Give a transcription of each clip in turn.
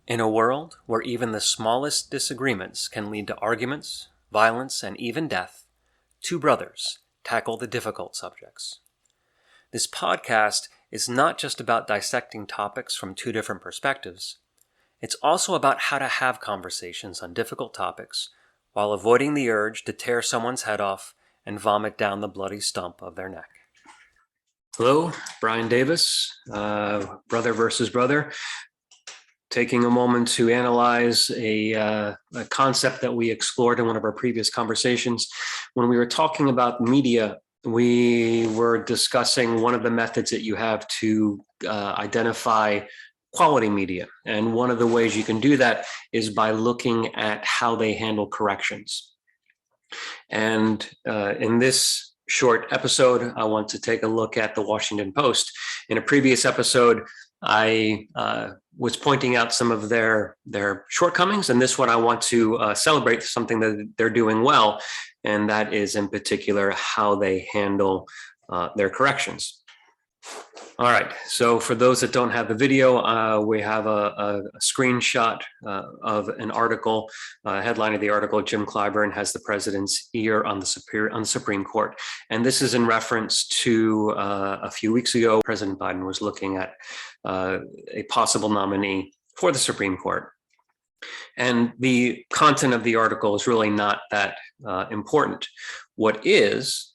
In a world where even the smallest disagreements can lead to arguments, violence, and even death, two brothers tackle the difficult subjects. This podcast is not just about dissecting topics from two different perspectives. It's also about how to have conversations on difficult topics while avoiding the urge to tear someone's head off and vomit down the bloody stump of their neck. Hello, Brian Davis, brother versus brother. Taking a moment to analyze a concept that we explored in one of our previous conversations. When we were talking about media, we were discussing one of the methods that you have to identify quality media. And one of the ways you can do that is by looking at how they handle corrections. And in this short episode, I want to take a look at the Washington Post. In a previous episode, I was pointing out some of their shortcomings, and this one I want to celebrate something that they're doing well, and that is in particular how they handle their corrections. All right, so for those that don't have the video, we have a screenshot of an article. Headline of the article: Jim Clyburn has the president's ear on the Supreme Court, and this is in reference to a few weeks ago, President Biden was looking at a possible nominee for the Supreme Court. And the content of the article is really not that important. What is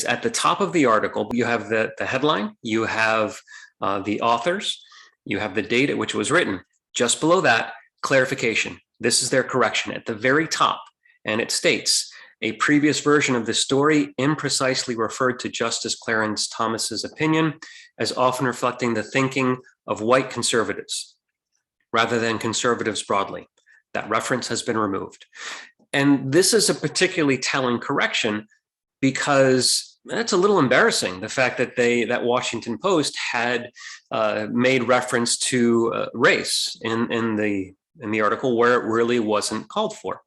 at the top of the article, you have the headline, you have the authors, you have the date at which it was written. Just below that, clarification. This is their correction at the very top, and it states, a previous version of the story imprecisely referred to Justice Clarence Thomas's opinion as often reflecting the thinking of white conservatives rather than conservatives broadly. That reference has been removed. And this is a particularly telling correction because it's a little embarrassing, the fact that that Washington Post had made reference to race in the article where it really wasn't called for.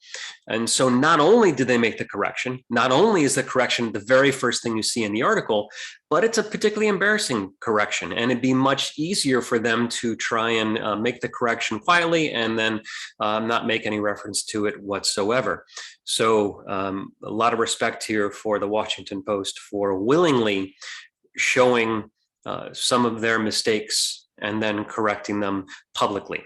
And so not only did they make the correction, not only is the correction the very first thing you see in the article, but it's a particularly embarrassing correction. And it'd be much easier for them to try and make the correction quietly and then not make any reference to it whatsoever. So a lot of respect here for the Washington Post for willingly showing some of their mistakes and then correcting them publicly.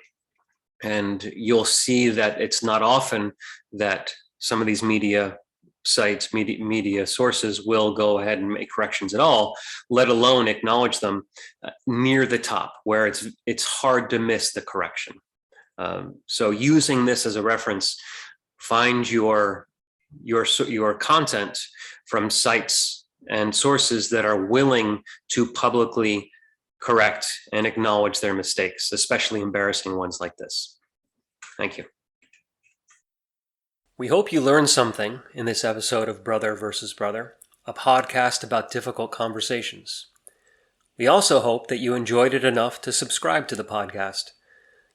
And you'll see that it's not often that some of these media sites, media sources will go ahead and make corrections at all, let alone acknowledge them near the top, where it's hard to miss the correction. So using this as a reference, find your content from sites and sources that are willing to publicly correct and acknowledge their mistakes, especially embarrassing ones like this. Thank you. We hope you learned something in this episode of Brother versus Brother, a podcast about difficult conversations. We also hope that you enjoyed it enough to subscribe to the podcast.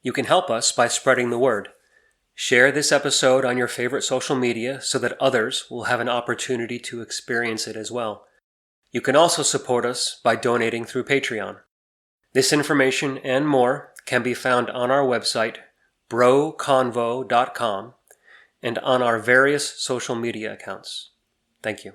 You can help us by spreading the word. Share this episode on your favorite social media so that others will have an opportunity to experience it as well. You can also support us by donating through Patreon. This information and more can be found on our website, broconvo.com, and on our various social media accounts. Thank you.